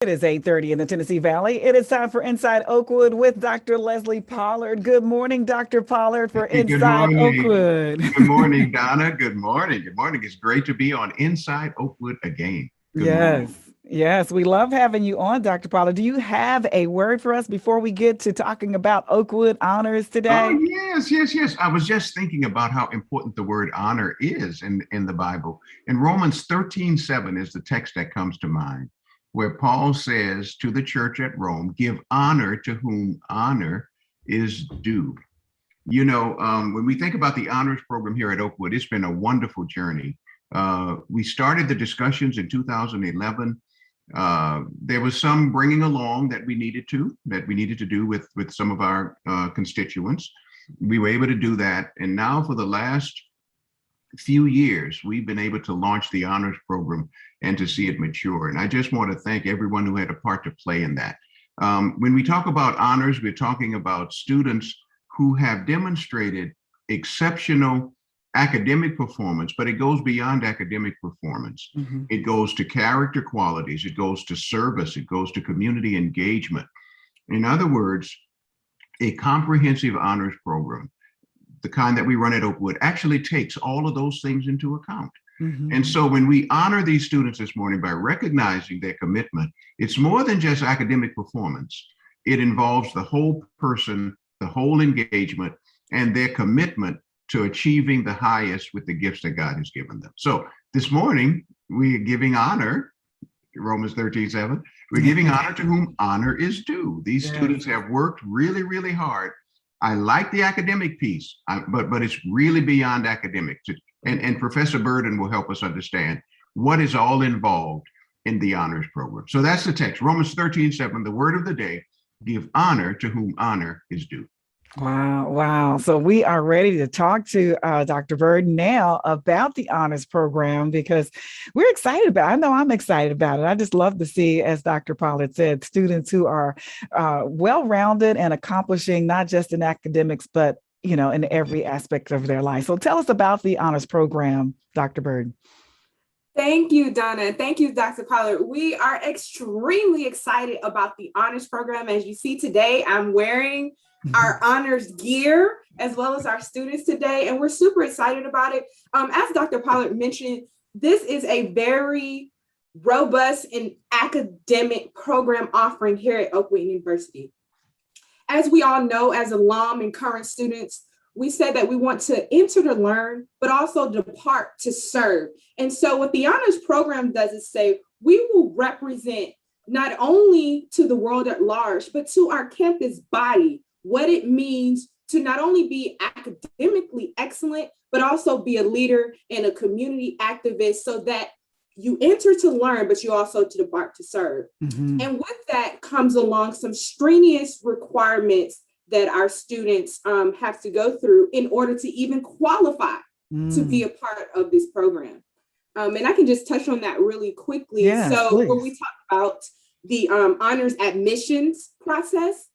It is 8:30 in the Tennessee Valley. It is time for Inside Oakwood with Dr. Leslie Pollard. Good morning, Dr. Pollard, for Hey, good Inside morning. Oakwood. Good morning, Donna. Good morning. Good morning. It's great to be on Inside Oakwood again. Good morning. Yes, yes, we love having you on, Dr. Pollard. Do you have a word for us before we get to talking about Oakwood honors Oh, today? yes, yes, yes. I was just thinking about how important the word honor is in the Bible. In Romans 13:7 is the text that comes to mind, where Paul says to the church at Rome, give honor to whom honor is due. When we think about the honors program here at Oakwood, it's been a wonderful journey. We started the discussions in 2011. There was some bringing along that we needed to do with some of our constituents. We were able to do that. And now for the last few years, we've been able to launch the honors program and to see it mature. And I just want to thank everyone who had a part to play in that. When we talk about honors, we're talking about students who have demonstrated exceptional academic performance, but it goes beyond academic performance. Mhm. It goes to character qualities, it goes to service, it goes to community engagement. In other words, a comprehensive honors program, the kind that we run at Oakwood, actually takes all of those things into account. And Mhm. so when we honor these students this morning by recognizing their commitment, it's more than just academic performance. It involves the whole person, the whole engagement, and their commitment to achieving the highest with the gifts that God has given them. So this morning, we're giving honor, Romans 13:7, we're giving honor to whom honor is due. These Yes. students have worked really, really hard. I like the academic piece, but it's really beyond academics. And Professor Burden will help us understand what is all involved in the honors program. So that's the text, Romans 13:7, the word of the day, give honor to whom honor is due. Wow, wow. So we are ready to talk to Dr. Bird now about the honors program because we're excited about it. I know I'm excited about it. I just love to see, as Dr. Pollard said, students who are well-rounded and accomplishing not just in academics, but in every aspect of their life. So tell us about the honors program, Dr. Bird. Thank you, Donna. Thank you, Dr. Pollard. We are extremely excited about the honors program. As you see today, I'm wearing our honors gear as well as our students today, and we're super excited about it. As Dr. Pollard mentioned, this is a very robust and academic program offering here at Oakwood University. As we all know, as alum and current students, we said that we want to enter to learn, but also depart to serve. And so what the honors program does is say, we will represent not only to the world at large, but to our campus body, what it means to not only be academically excellent, but also be a leader and a community activist so that you enter to learn, but you also to depart to serve. Mhm. And with that comes along some strenuous requirements that our students have to go through in order to even qualify to be a part of this program. And I can just touch on that really quickly. Yes, So when we please. talk about the honors admissions process,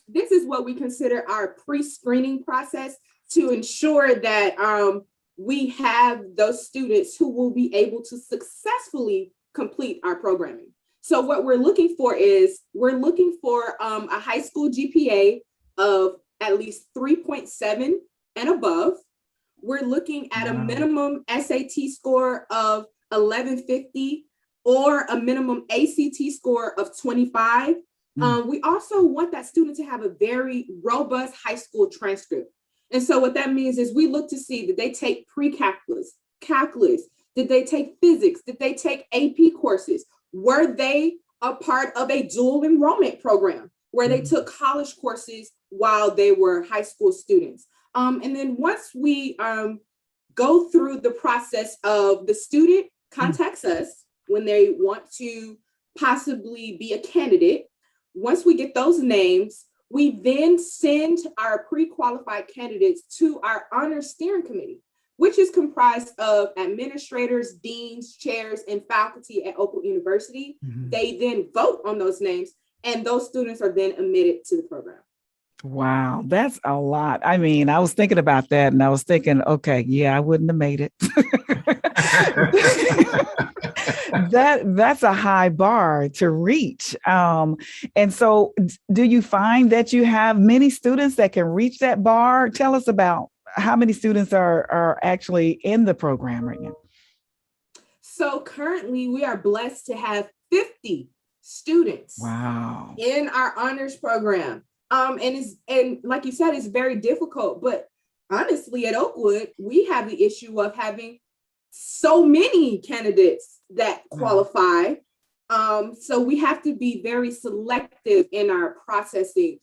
this is what we consider our pre-screening process to ensure that we have those students who will be able to successfully complete our programming. So what we're looking for is a high school GPA of at least 3.7 and above. We're looking at a minimum SAT score of 1150 or a minimum ACT score of 25. We also want that student to have a very robust high school transcript. And so what that means is we look to see, did they take pre-calculus, calculus, did they take physics, did they take AP courses? Were they a part of a dual enrollment program where they took college courses while they were high school students? And then once we go through the process of the student contacts us when they want to possibly be a candidate, once we get those names, we then send our pre-qualified candidates to our honors steering committee, which is comprised of administrators, deans, chairs, and faculty at Oakwood University. They then vote on those names, and those students are then admitted to the program. Wow, that's a lot. I mean, I was thinking about that and I was thinking, okay, yeah, I wouldn't have made it. That's a high bar to reach. And so do you find that you have many students that can reach that bar? Tell us about how many students are actually in the program right now. So currently we are blessed to have 50 students. Wow. In our honors program. And like you said, it's very difficult, but honestly, at Oakwood, we have the issue of having so many candidates that qualify. So we have to be very selective in our processing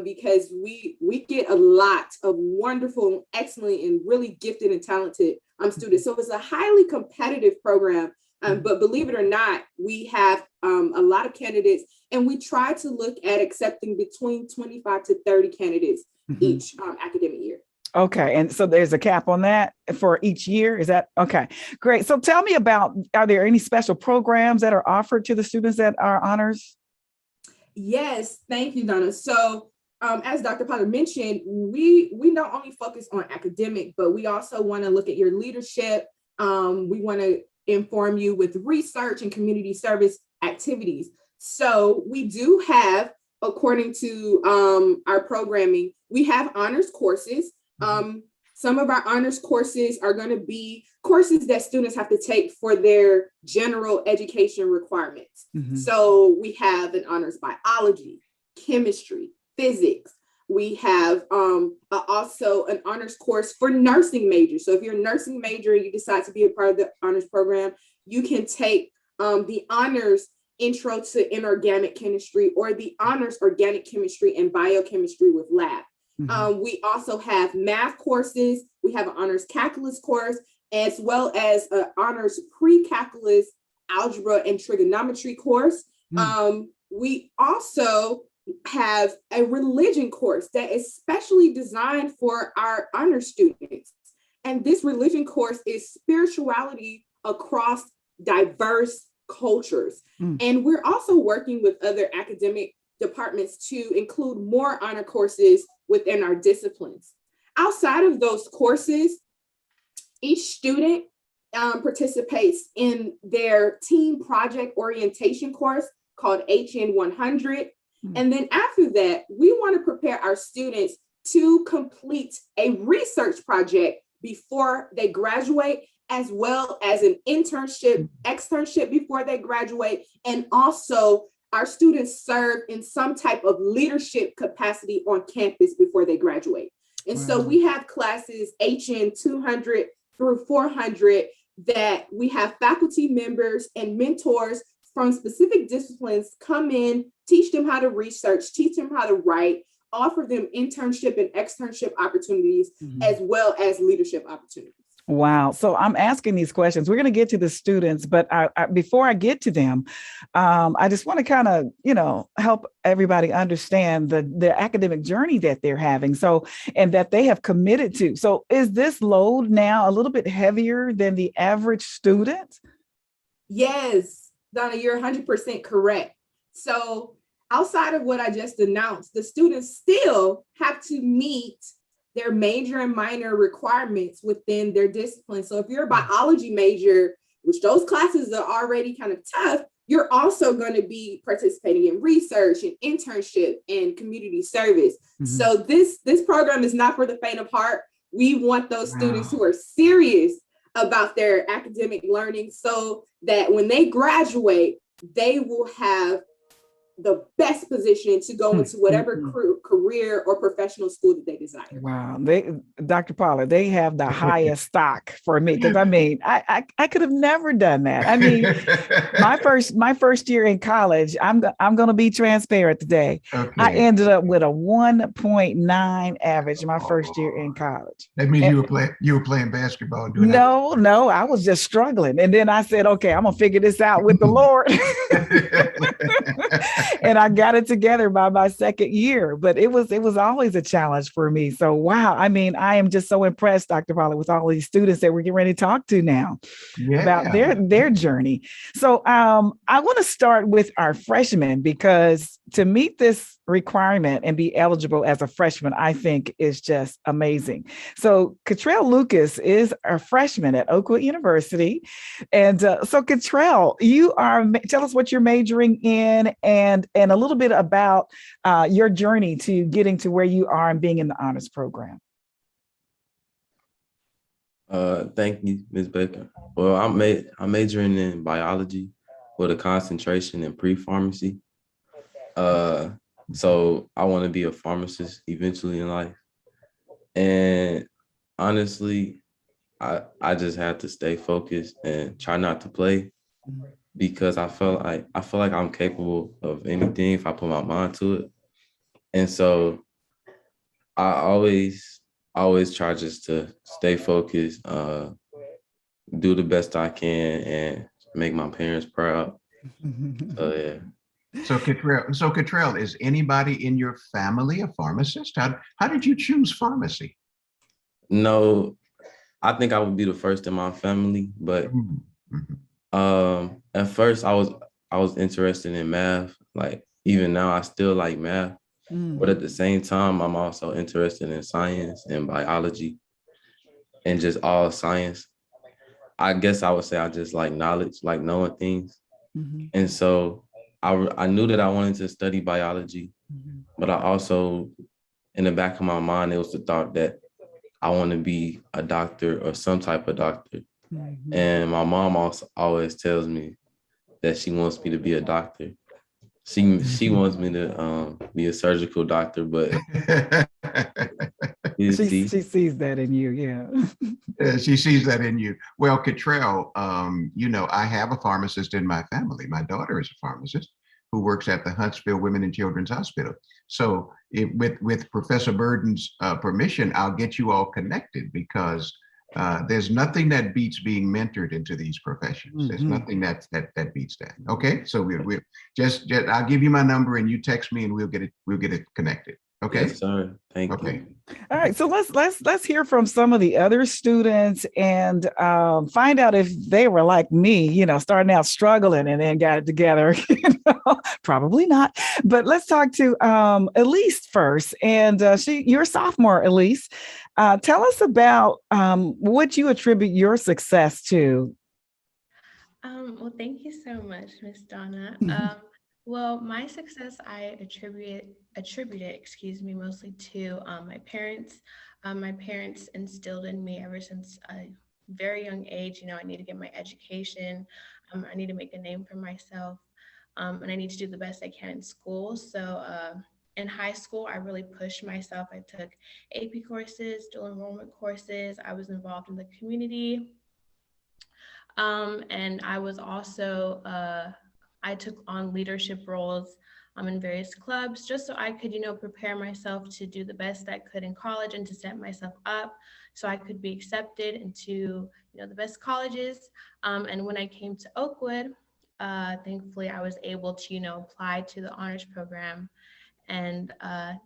because we get a lot of wonderful, excellent, and really gifted and talented students. So it's a highly competitive program. But believe it or not, we have a lot of candidates, and we try to look at accepting between 25 to 30 candidates each academic year. Okay. And so there's a cap on that for each year. Is that okay? Great. So tell me about, are there any special programs that are offered to the students that are honors? Yes. Thank you, Donna. So as Dr. Pollard mentioned, we not only focus on academic, but we also want to look at your leadership. We want to inform you with research and community service activities. So we do have, according to our programming, we have honors courses. Some of our honors courses are going to be courses that students have to take for their general education requirements. So we have an honors biology, chemistry, physics. We have also an honors course for nursing majors. So if you're a nursing major and you decide to be a part of the honors program, you can take the honors intro to inorganic chemistry or the honors organic chemistry and biochemistry with lab. We also have math courses. We have an honors calculus course, as well as an honors pre-calculus algebra and trigonometry course. We also have a religion course that is specially designed for our honor students. And this religion course is spirituality across diverse cultures. And we're also working with other academic departments to include more honor courses within our disciplines. Outside of those courses, each student participates in their team project orientation course called HN 100. And then after that, we want to prepare our students to complete a research project before they graduate, as well as an internship, externship before they graduate. And also our students serve in some type of leadership capacity on campus before they graduate. And so we have classes HN 200 through 400 that we have faculty members and mentors from specific disciplines come in, teach them how to research, teach them how to write, offer them internship and externship opportunities, as well as leadership opportunities. Wow. So I'm asking these questions. We're going to get to the students, but before I get to them, I just want to kind of, help everybody understand the academic journey that they're having. So, and that they have committed to. So is this load now a little bit heavier than the average student? Yes, Donna, you're 100% correct. So outside of what I just announced, the students still have to meet their major and minor requirements within their discipline. So if you're a biology major, which those classes are already kind of tough, you're also going to be participating in research and internship and community service. So this program is not for the faint of heart. We want those students who are serious about their academic learning so that when they graduate, they will have the best position to go into whatever career or professional school that they desire. Wow. Dr. Pollard, they have the highest stock for me. Because I could have never done that. I mean, my first year in college, I'm going to be transparent today. Okay. I ended up with a 1.9 average my first year in college. That means you were playing basketball. No, I was just struggling. And then I said, okay, I'm going to figure this out with the Lord. and I got it together by my second year, but it was always a challenge for me. So wow, I mean, I am just so impressed, Dr. Pollard, with all these students that we're getting ready to talk to now about their journey. So I want to start with our freshmen, because to meet this requirement and be eligible as a freshman, I think is just amazing. So Kitrell Lucas is a freshman at Oakwood University. And so Kitrell, tell us what you're majoring in and a little bit about your journey to getting to where you are and being in the honors program. Thank you, Ms. Baker. Well, I'm majoring in biology with a concentration in pre-pharmacy. So I want to be a pharmacist eventually in life. And honestly, I just have to stay focused and try not to play, because I feel like I'm capable of anything if I put my mind to it. And so I always try just to stay focused, do the best I can, and make my parents proud. So yeah. So Kitrell, is anybody in your family a pharmacist? How did you choose pharmacy? No, I think I would be the first in my family, but at first I was interested in math. Like even now, I still like math, but at the same time, I'm also interested in science and biology and just all science. I guess I would say I just like knowledge, like knowing things. And so I knew that I wanted to study biology, but I also, in the back of my mind, it was the thought that I want to be a doctor or some type of doctor. And my mom also always tells me that she wants me to be a doctor. She wants me to be a surgical doctor, but she sees that in you, yeah. She sees that in you. Well, Kitrell, I have a pharmacist in my family. My daughter is a pharmacist who works at the Huntsville Women and Children's Hospital. So with Professor Burden's permission, I'll get you all connected, because there's nothing that beats being mentored into these professions. There's nothing that beats that. Okay, so we just I'll give you my number and you text me and we'll get it connected. Okay. Yes, sir. Thank you. All right. So let's hear from some of the other students and find out if they were like me, starting out struggling and then got it together. Probably not. But let's talk to Elise first. And you're a sophomore, Elise. Tell us about what you attribute your success to. Well, thank you so much, Miss Donna. Well, my success I attribute it, mostly to my parents. My parents instilled in me ever since a very young age, I need to get my education. I need to make a name for myself, and I need to do the best I can in school. So in high school, I really pushed myself. I took AP courses, dual enrollment courses. I was involved in the community. And I was also, I took on leadership roles in various clubs, just so I could, prepare myself to do the best I could in college and to set myself up so I could be accepted into, the best colleges. And when I came to Oakwood, thankfully I was able to, apply to the honors program and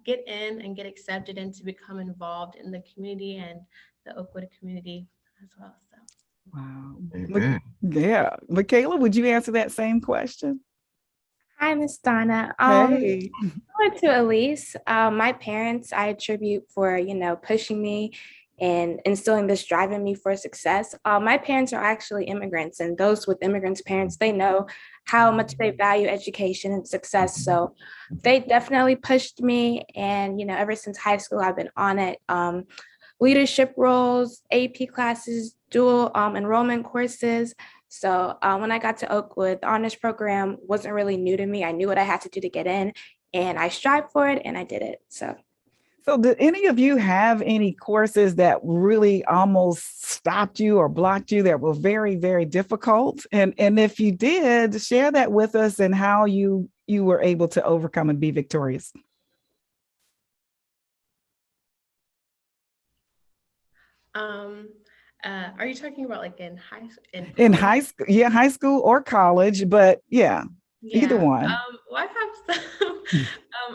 get in and get accepted and to become involved in the community and the Oakwood community as well. So. Wow. Yeah. Mikela, would you answer that same question? Hi, Miss Donna. Hey. Similar to Elise, my parents, I attribute for, pushing me and instilling this drive in me for success. My parents are actually immigrants, and those with immigrants' parents, they know how much they value education and success. So they definitely pushed me. And, ever since high school, I've been on it. Leadership roles, AP classes, dual enrollment courses. So when I got to Oakwood, the honors program wasn't really new to me. I knew what I had to do to get in, and I strived for it, and I did it. So did any of you have any courses that really almost stopped you or blocked you that were very, very difficult? And if you did, share that with us and how you were able to overcome and be victorious. Are you talking about like in high school? In high school, yeah, high school or college, but yeah. Either one. Well,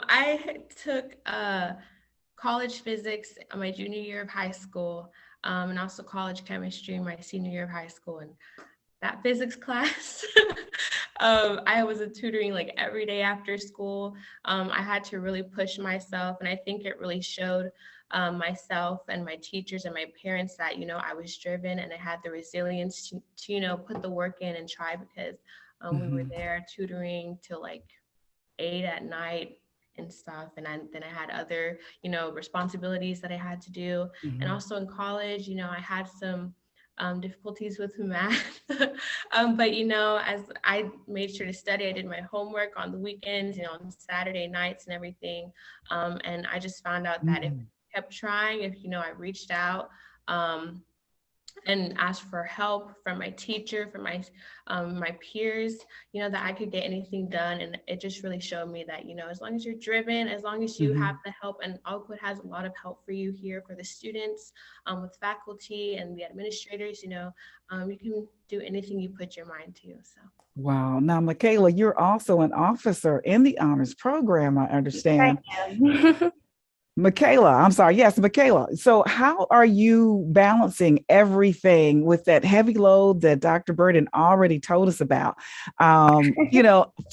I took college physics my junior year of high school, and also college chemistry my senior year of high school. And that physics class, I was tutoring like every day after school. I had to really push myself, and I think it really showed myself and my teachers and my parents that, I was driven and I had the resilience to put the work in and try, because we were there tutoring till like 8 at night and stuff. And then I had other, responsibilities that I had to do. And also in college, I had some difficulties with math. But, as I made sure to study, I did my homework on the weekends, on Saturday nights and everything. And I just found out that if I kept trying, if, I reached out, and asked for help from my teacher, from my peers, that I could get anything done. And it just really showed me that, as long as you're driven, as long as you have the help, and Oakwood has a lot of help for you here for the students, with faculty and the administrators, you can do anything you put your mind to. So. Wow. Now, Mikela, you're also an officer in the honors program, I understand. Mikela, I'm sorry. Yes, Mikela. So how are you balancing everything with that heavy load that Dr. Burden already told us about,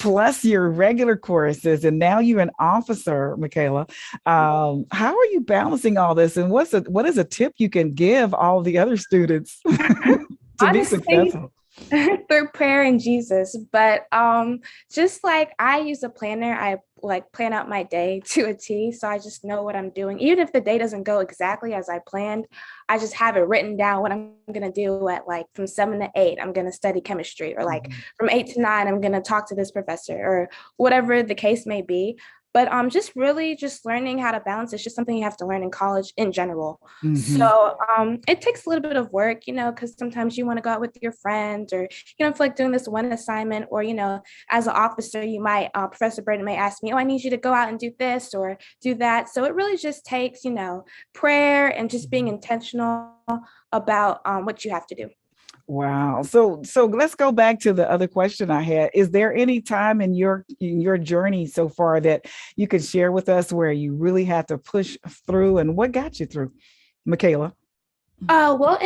plus your regular courses, and now you're an officer, Mikela. How are you balancing all this? And what is a tip you can give all the other students to Honestly, be successful? Through prayer and Jesus. But just like I use a planner, I plan out my day to a T, so I just know what I'm doing. Even if the day doesn't go exactly as I planned, I just have it written down what I'm going to do at from 7 to 8, I'm going to study chemistry, or from 8 to 9, I'm going to talk to this professor, or whatever the case may be. But just really just learning how to balance. It's just something you have to learn in college in general. So it takes a little bit of work, because sometimes you want to go out with your friends, or you don't feel like doing this one assignment, or, as an officer, you might, Professor Braden may ask me, oh, I need you to go out and do this or do that. So it really just takes, prayer and just being intentional about what you have to do. Wow. So let's go back to the other question I had. Is there any time in your journey so far that you could share with us where you really had to push through, and what got you through? Mikela. Well,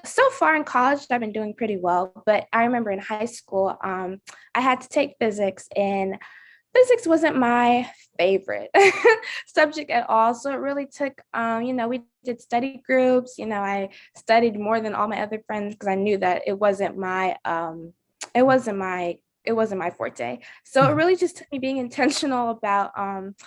so far in college, I've been doing pretty well, but I remember in high school, I had to take physics, and physics wasn't my favorite subject at all. So it really took, we did study groups. I studied more than all my other friends because I knew that it wasn't my forte. So it really just took me being intentional about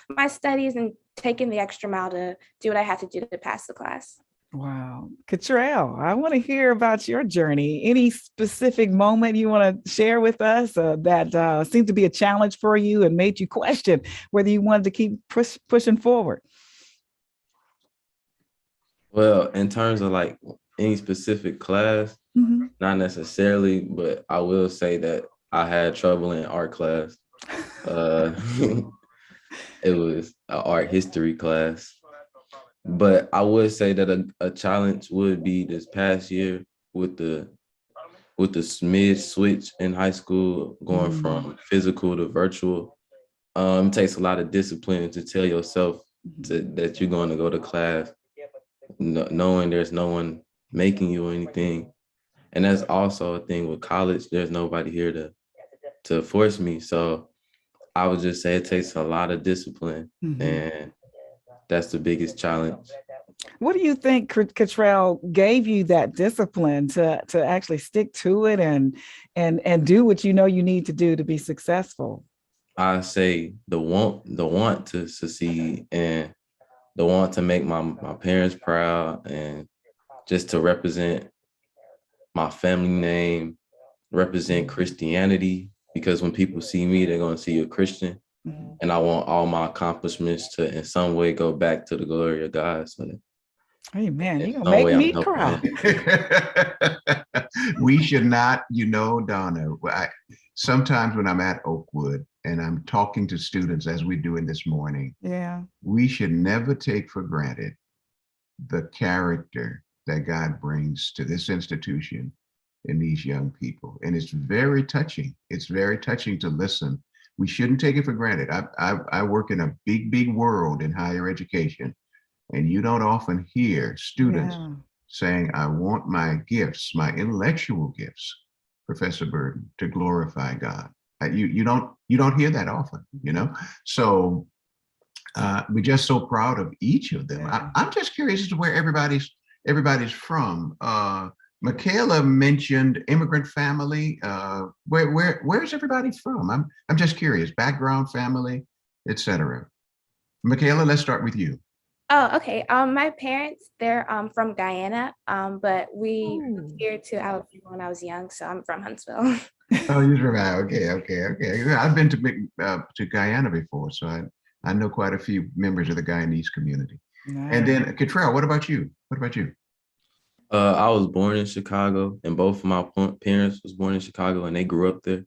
my studies and taking the extra mile to do what I had to do to pass the class. Wow. Kitrell, I want to hear about your journey. Any specific moment you want to share with us that seemed to be a challenge for you and made you question whether you wanted to keep pushing forward? Well, in terms of any specific class, not necessarily, but I will say that I had trouble in art class. It was an art history class. But I would say that a challenge would be this past year with the mid switch in high school, going from physical to virtual. It takes a lot of discipline to tell yourself that you're going to go to class, knowing there's no one making you or anything. And that's also a thing with college. There's nobody here to force me. So I would just say it takes a lot of discipline, and that's the biggest challenge. What do you think, Kitrell, gave you that discipline to actually stick to it and do what you need to do to be successful? I say the want to succeed, and the want to make my parents proud, and just to represent my family name, represent Christianity, because when people see me, they're going to see a Christian. And I want all my accomplishments to in some way go back to the glory of God. So hey man, you're gonna make me cry. We should not, Donna. Sometimes when I'm at Oakwood and I'm talking to students, as we're doing this morning, we should never take for granted the character that God brings to this institution and these young people. And it's very touching. It's very touching to listen we shouldn't take it for granted. I work in a big world in higher education, and you don't often hear students saying, I want my gifts, my intellectual gifts, Professor Burden, to glorify God. You don't hear that often, you know? So we're just so proud of each of them. I'm just curious as to where everybody's from. Mikela mentioned immigrant family. Where's everybody from? I'm just curious. Background, family, etc. Mikela, let's start with you. Oh, okay. My parents, they're from Guyana, but we moved here to Alabama when I was young, so I'm from Huntsville. Oh, you're from okay. I've been to Guyana before, so I know quite a few members of the Guyanese community. Nice. And then Kitrell, what about you? I was born in Chicago, and both of my parents was born in Chicago, and they grew up there.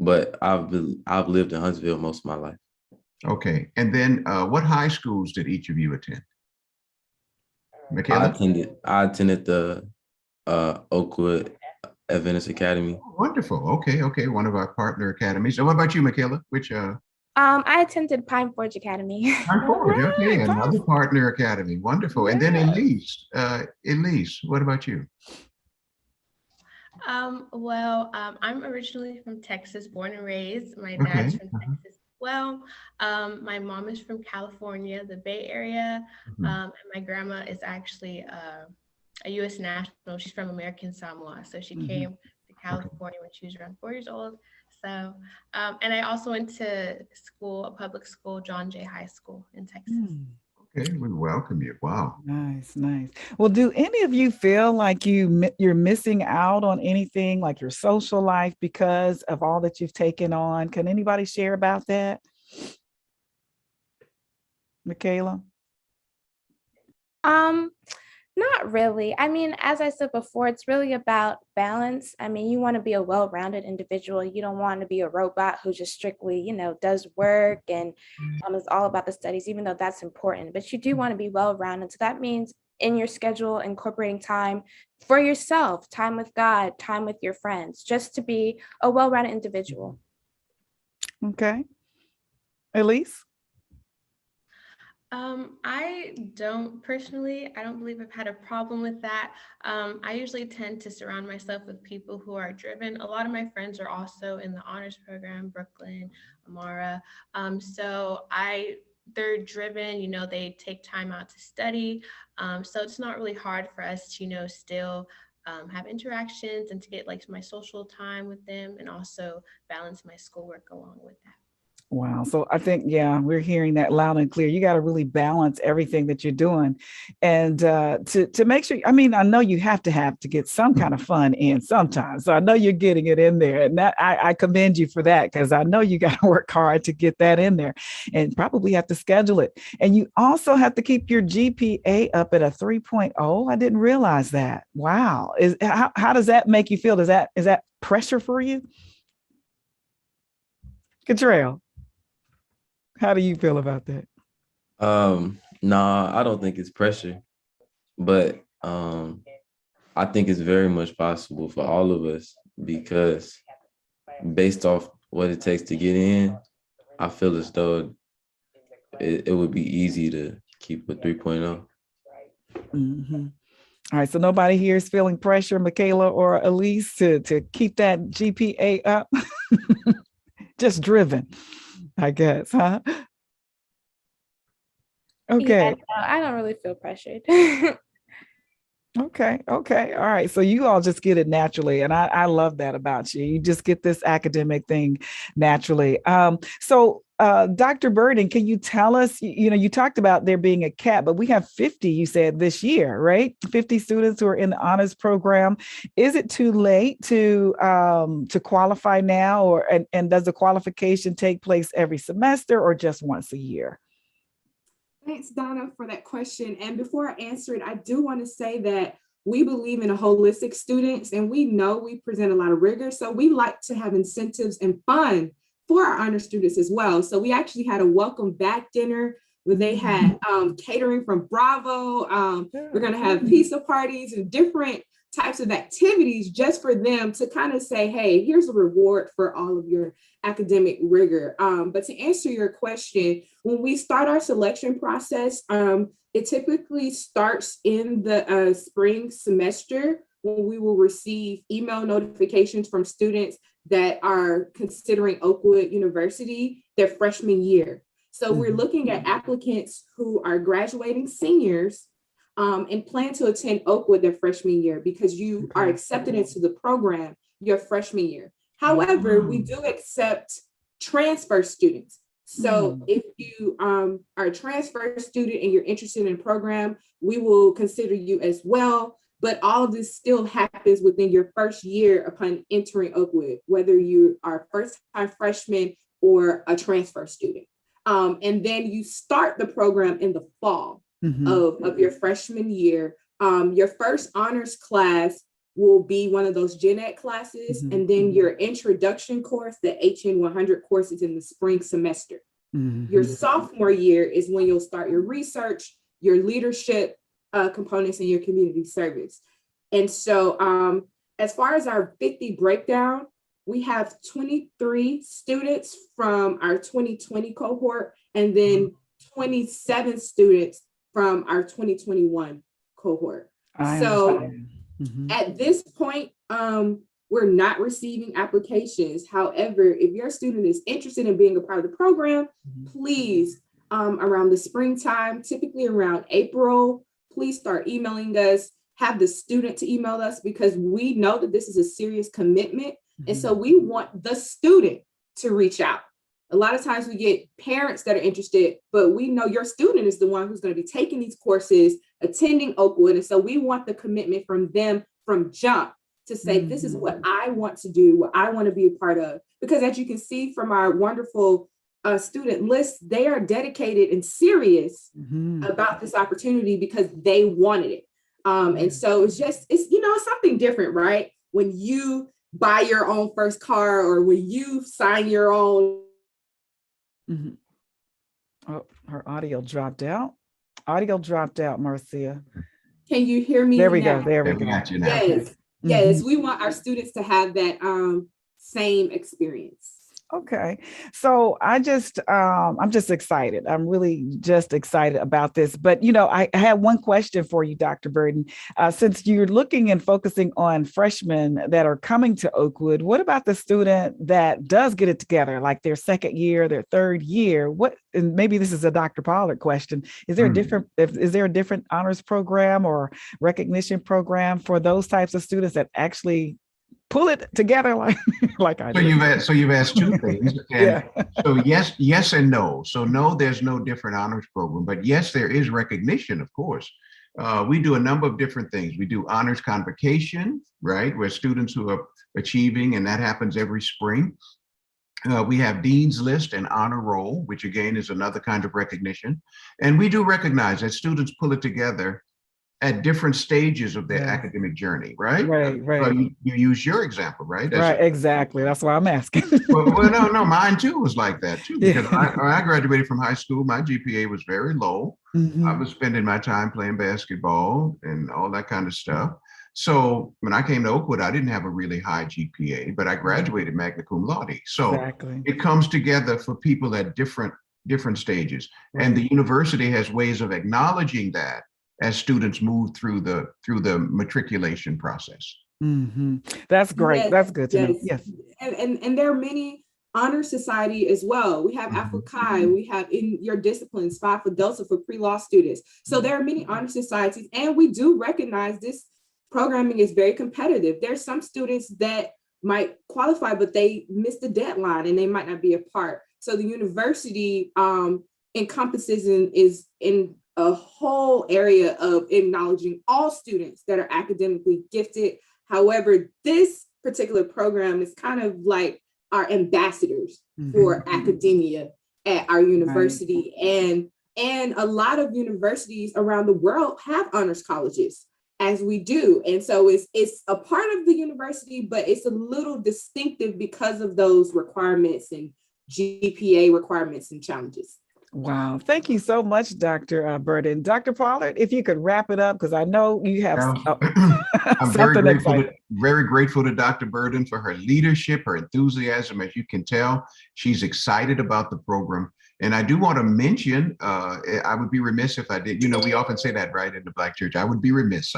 But I've lived in Huntsville most of my life. Okay, and then what high schools did each of you attend? Mikela? I attended the Oakwood Adventist Academy. Oh, wonderful. Okay, one of our partner academies. So what about you, Mikela? Which I attended Pine Forge Academy. Pine Forge, okay, another partner academy. Wonderful. And then Elise, what about you? I'm originally from Texas, born and raised. My dad's from Texas as well. My mom is from California, the Bay Area. And my grandma is actually a U.S. national. She's from American Samoa. So she came to California when she was around 4 years old. So, and I also went to school, a public school, John Jay High School in Texas. Okay, we welcome you. Wow. Nice. Well, do any of you feel like you're missing out on anything, like your social life, because of all that you've taken on? Can anybody share about that? Mikela? Not really. I mean, as I said before, it's really about balance. I mean, you want to be a well-rounded individual. You don't want to be a robot who just strictly, does work and is all about the studies, even though that's important. But you do want to be well-rounded. So that means in your schedule, incorporating time for yourself, time with God, time with your friends, just to be a well-rounded individual. Okay. Elise? I don't believe I've had a problem with that. I usually tend to surround myself with people who are driven. A lot of my friends are also in the honors program, Brooklyn, Amara. So they're driven, they take time out to study. So it's not really hard for us to, still have interactions and to get like my social time with them and also balance my schoolwork along with that. Wow. So I think, we're hearing that loud and clear. You got to really balance everything that you're doing. And to make sure, I know you have to get some kind of fun in sometimes. So I know you're getting it in there. And that I commend you for that, because I know you got to work hard to get that in there and probably have to schedule it. And you also have to keep your GPA up at a 3.0. I didn't realize that. Wow. How does that make you feel? Is that pressure for you? Kitrell, how do you feel about that? Nah, I don't think it's pressure, but I think it's very much possible for all of us, because based off what it takes to get in, I feel as though it would be easy to keep a 3.0. All right, so nobody here is feeling pressure, Mikela or Elise, to keep that GPA up? Just driven, I guess, huh? Okay. Yeah, no, I don't really feel pressured. Okay. All right. So you all just get it naturally. And I love that about you. You just get this academic thing naturally. So Dr. Burden, can you tell us, you talked about there being a cap, but we have 50, you said, this year, right? 50 students who are in the honors program. Is it too late to qualify now, and does the qualification take place every semester or just once a year? Thanks, Donna, for that question. And before I answer it, I do want to say that we believe in a holistic students, and we know we present a lot of rigor. So we like to have incentives and fun for our honor students as well. So we actually had a welcome back dinner where they had catering from Bravo. We're going to have pizza parties and different types of activities just for them to kind of say, hey, here's a reward for all of your academic rigor. But to answer your question, when we start our selection process, it typically starts in the spring semester, when we will receive email notifications from students that are considering Oakwood University their freshman year. So we're looking at applicants who are graduating seniors and plan to attend Oakwood their freshman year, because you are accepted into the program your freshman year. However, we do accept transfer students. So if you are a transfer student and you're interested in the program, we will consider you as well. But all of this still happens within your first year upon entering Oakwood, whether you are a first-time freshman or a transfer student. And then you start the program in the fall of your freshman year. Your first honors class will be one of those gen ed classes. And then your introduction course, the HN 100 course, is in the spring semester. Your sophomore year is when you'll start your research, your leadership components, and your community service. And so as far as our 50 breakdown, we have 23 students from our 2020 cohort, and then 27 students from our 2021 cohort. So at this point, we're not receiving applications. However, if your student is interested in being a part of the program, please, around the springtime, typically around April, please start emailing us, have the student to email us, because we know that this is a serious commitment. And so we want the student to reach out. A lot of times we get parents that are interested, but we know your student is the one who's going to be taking these courses, attending Oakwood. And so we want the commitment from them from jump to say, this is what I want to do, what I want to be a part of. Because as you can see from our wonderful student list, they are dedicated and serious about this opportunity because they wanted it. And so it's something different, right? When you buy your own first car, or when you sign your own. Oh, her audio dropped out. Audio dropped out, Marcya. Can you hear me? There we now? go. There we go. Got you now. Yes. Yes, we want our students to have that same experience. Okay. So I'm just excited. I'm really just excited about this. But, I have one question for you, Dr. Burden. Since you're looking and focusing on freshmen that are coming to Oakwood, what about the student that does get it together, like their second year, their third year? And maybe this is a Dr. Pollard question. Is there a different honors program or recognition program for those types of students that actually pull it together like I did? So you've asked two things. And so yes and no. So no, there's no different honors program, but yes, there is recognition, of course. We do a number of different things. We do honors convocation, right, where students who are achieving, and that happens every spring. We have Dean's List and Honor Roll, which again is another kind of recognition. And we do recognize that students pull it together at different stages of their academic journey, right? Right. So you use your example, right? Exactly. That's why I'm asking. well, no, mine too was like that too. Because I graduated from high school, my GPA was very low. I was spending my time playing basketball and all that kind of stuff. So when I came to Oakwood, I didn't have a really high GPA, but I graduated magna cum laude. So it comes together for people at different stages. And the university has ways of acknowledging that as students move through the matriculation process. That's great. Yes, that's good to know. Yes. And there are many honor society as well. We have Alpha Chi, we have in your disciplines, Phi Alpha Delta for pre-law students. So there are many honor societies, and we do recognize this programming is very competitive. There's some students that might qualify, but they missed the deadline and they might not be a part. So the university encompasses is in a whole area of acknowledging all students that are academically gifted. However, this particular program is kind of like our ambassadors for academia at our university. And a lot of universities around the world have honors colleges, as we do. And so it's a part of the university, but it's a little distinctive because of those requirements and GPA requirements and challenges. Wow. Thank you so much, Dr. Burden. Dr. Pollard, if you could wrap it up, because I know you have I'm very grateful to Dr. Burden for her leadership, her enthusiasm. As you can tell, she's excited about the program. And I do want to mention, I would be remiss if I did, we often say that, right, in the Black church. I would be remiss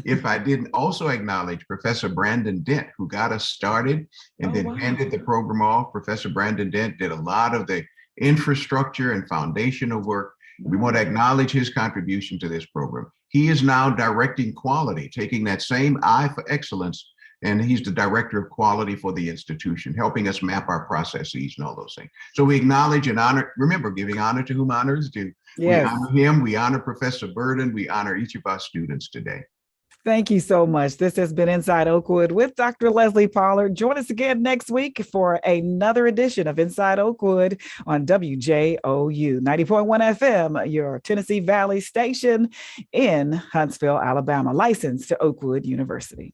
if I didn't also acknowledge Professor Brandon Dent, who got us started and then handed the program off. Professor Brandon Dent did a lot of the infrastructure and foundational work. We want to acknowledge his contribution to this program. He is now directing quality, taking that same eye for excellence, and he's the director of quality for the institution, helping us map our processes and all those things. So we acknowledge and honor, remember, giving honor to whom honor is due. Yes. We honor him, we honor Professor Burden, we honor each of our students today. Thank you so much. This has been Inside Oakwood with Dr. Leslie Pollard. Join us again next week for another edition of Inside Oakwood on WJOU 90.1 FM, your Tennessee Valley station in Huntsville, Alabama, licensed to Oakwood University.